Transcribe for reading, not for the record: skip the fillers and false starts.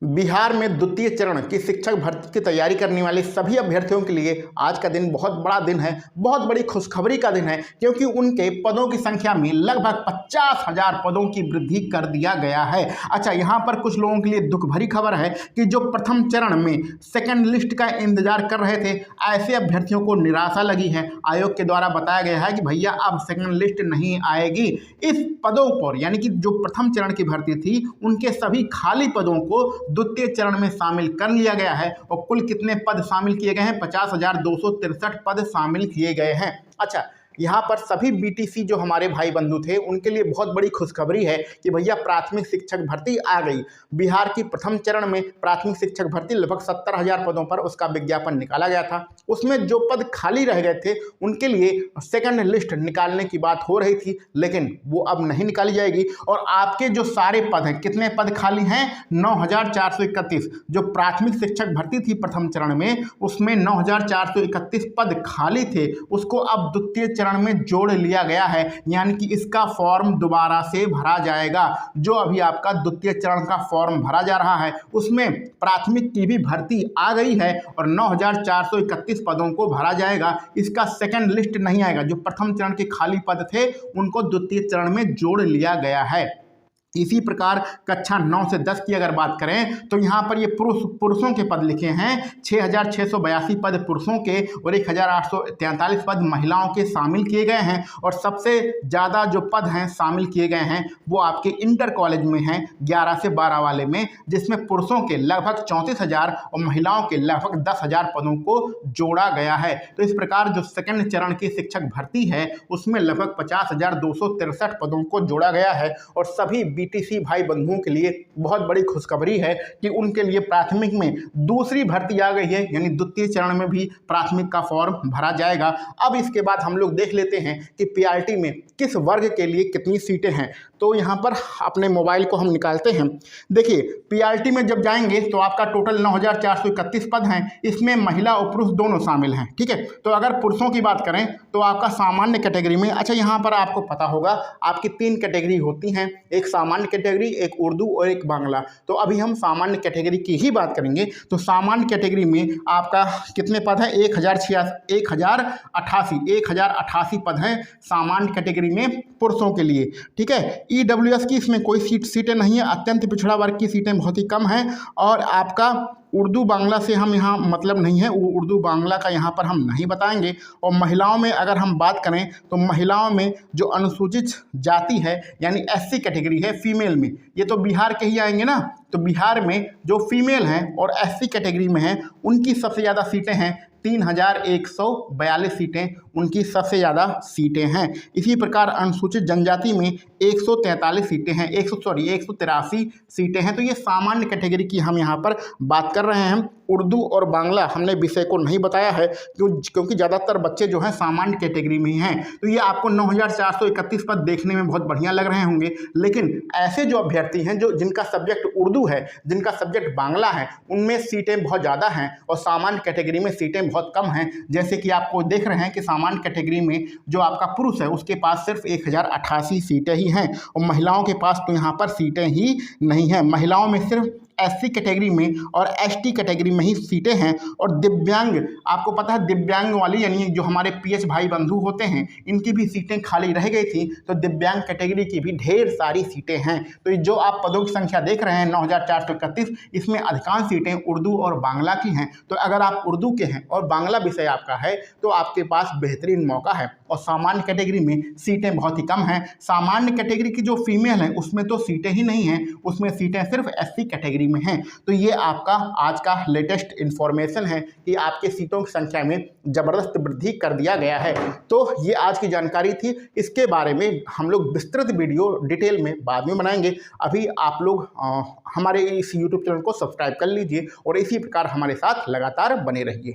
बिहार में द्वितीय चरण की शिक्षक भर्ती की तैयारी करने वाले सभी अभ्यर्थियों के लिए आज का दिन बहुत बड़ा दिन है, बहुत बड़ी खुशखबरी का दिन है, क्योंकि उनके पदों की संख्या में लगभग 50,000 पदों की वृद्धि कर दिया गया है। अच्छा, यहाँ पर कुछ लोगों के लिए दुख भरी खबर है कि जो प्रथम चरण में सेकंड लिस्ट का इंतजार कर रहे थे, ऐसे अभ्यर्थियों को निराशा लगी है। आयोग के द्वारा बताया गया है कि भैया अब सेकंड लिस्ट नहीं आएगी। इस पदों पर यानी कि जो प्रथम चरण की भर्ती थी, उनके सभी खाली पदों को द्वितीय चरण में शामिल कर लिया गया है। और कुल कितने पद शामिल किए गए हैं? 50,263 पद शामिल किए गए हैं। अच्छा, यहाँ पर सभी बीटीसी जो हमारे भाई बंधु थे, उनके लिए बहुत बड़ी खुशखबरी है कि भैया प्राथमिक शिक्षक भर्ती आ गई। बिहार की प्रथम चरण में प्राथमिक शिक्षक भर्ती लगभग 70,000 पदों पर उसका विज्ञापन निकाला गया था। उसमें जो पद खाली रह गए थे, उनके लिए सेकंड लिस्ट निकालने की बात हो रही थी, लेकिन वो अब नहीं निकाली जाएगी। और आपके जो सारे पद हैं, कितने पद खाली हैं? 9,431। जो प्राथमिक शिक्षक भर्ती थी प्रथम चरण में, उसमें 9,431 पद खाली थे, उसको अब द्वितीय चरण में जोड़ लिया गया है। यानी कि इसका फॉर्म दोबारा से भरा जाएगा। जो अभी आपका द्वितीय चरण का फॉर्म भरा जा रहा है, उसमें प्राथमिक की भी भर्ती आ गई है और 9,431 पदों को भरा जाएगा। इसका सेकंड लिस्ट नहीं आएगा। जो प्रथम चरण के खाली पद थे, उनको द्वितीय चरण में जोड़ लिया गया है। इसी प्रकार कक्षा 9 से 10 की अगर बात करें तो यहाँ पर ये पुरुषों के पद लिखे हैं। 6,682 पद पुरुषों के और 1,843 पद महिलाओं के शामिल किए गए हैं। और सबसे ज़्यादा जो पद हैं शामिल किए गए हैं वो आपके इंटर कॉलेज में हैं, 11 से 12 वाले में, जिसमें पुरुषों के लगभग 34,000 और महिलाओं के लगभग 10,000 पदों को जोड़ा गया है। तो इस प्रकार जो सेकंड चरण की शिक्षक भर्ती है, उसमें लगभग 50,263 पदों को जोड़ा गया है। और सभी बीटीसी भाई बंधुओं के लिए बहुत बड़ी खुशखबरी है कि उनके लिए प्राथमिक में दूसरी भर्ती आ गई है, यानी द्वितीय चरण में भी प्राथमिक का फॉर्म भरा जाएगा। अब इसके बाद हम लोग देख लेते हैं कि पीआरटी में किस वर्ग के लिए कितनी सीटें हैं। तो यहाँ पर अपने मोबाइल को हम निकालते हैं। देखिए, पीआरटी में जब जाएंगे तो आपका टोटल 9,431 पद हैं। इसमें महिला और पुरुष दोनों शामिल हैं, ठीक है। तो अगर पुरुषों की बात करें तो आपका सामान्य कैटेगरी में, अच्छा यहाँ पर आपको पता होगा आपकी 3 कैटेगरी होती हैं, एक सामान्य कैटेगरी, एक उर्दू और एक बांग्ला। तो अभी हम सामान्य कैटेगरी की ही बात करेंगे। तो सामान्य कैटेगरी में आपका कितने पद है? 1,088 पद हैं सामान्य कैटेगरी में पुरुषों के लिए, ठीक है। ईडब्ल्यूएस की इसमें कोई सीटें नहीं है, अत्यंत पिछड़ा वर्ग की सीटें बहुत ही कम हैं। और आपका उर्दू बांग्ला से हम यहाँ मतलब नहीं है, उर्दू बांग्ला का यहाँ पर हम नहीं बताएंगे। और महिलाओं में अगर हम बात करें तो महिलाओं में जो अनुसूचित जाति है यानी एससी कैटेगरी है फीमेल में, ये तो बिहार के ही आएंगे ना। तो बिहार में जो फीमेल हैं और एससी कैटेगरी में हैं, उनकी सबसे ज़्यादा सीटें हैं। 3,142 सीटें उनकी सबसे ज़्यादा सीटें हैं। इसी प्रकार अनुसूचित जनजाति में 143 सीटें हैं, 183 सीटें हैं। तो ये सामान्य कैटेगरी की हम यहाँ पर बात कर रहे हैं। उर्दू और बांग्ला हमने विषय को नहीं बताया है क्योंकि ज़्यादातर बच्चे जो हैं सामान्य कैटेगरी में ही हैं। तो ये आपको 9,431 पद देखने में बहुत बढ़िया लग रहे होंगे, लेकिन ऐसे जो अभ्यर्थी हैं जो जिनका सब्जेक्ट उर्दू है, जिनका सब्जेक्ट बांग्ला है, उनमें सीटें बहुत ज़्यादा हैं और सामान्य कैटेगरी में सीटें बहुत कम हैं। जैसे कि आपको देख रहे हैं कि सामान्य कैटेगरी में जो आपका पुरुष है उसके पास सिर्फ 1,088 सीटें ही हैं और महिलाओं के पास तो यहाँ पर सीटें ही नहीं हैं। महिलाओं में सिर्फ एससी कैटेगरी में और एसटी कैटेगरी में ही सीटें हैं। और दिव्यांग, आपको पता है दिव्यांग वाली यानी जो हमारे पीएच भाई बंधु होते हैं, इनकी भी सीटें खाली रह गई थी। तो दिव्यांग कैटेगरी की भी ढेर सारी सीटें हैं। तो जो आप पदों की संख्या देख रहे हैं 9,431, इसमें अधिकांश सीटें उर्दू और बांग्ला की हैं। तो अगर आप उर्दू के हैं और बांग्ला विषय आपका है तो आपके पास बेहतरीन मौका है। और सामान्य कैटेगरी में सीटें बहुत ही कम हैं। सामान्य कैटेगरी की जो फीमेल हैं उसमें तो सीटें ही नहीं हैं, उसमें सीटें सिर्फ एससी कैटेगरी में हैं। तो ये आपका आज का लेटेस्ट इन्फॉर्मेशन है कि आपके सीटों की संख्या में ज़बरदस्त वृद्धि कर दिया गया है। तो ये आज की जानकारी थी। इसके बारे में हम लोग विस्तृत वीडियो डिटेल में बाद में बनाएंगे। अभी आप लोग हमारे इस यूट्यूब चैनल को सब्सक्राइब कर लीजिए और इसी प्रकार हमारे साथ लगातार बने रहिए।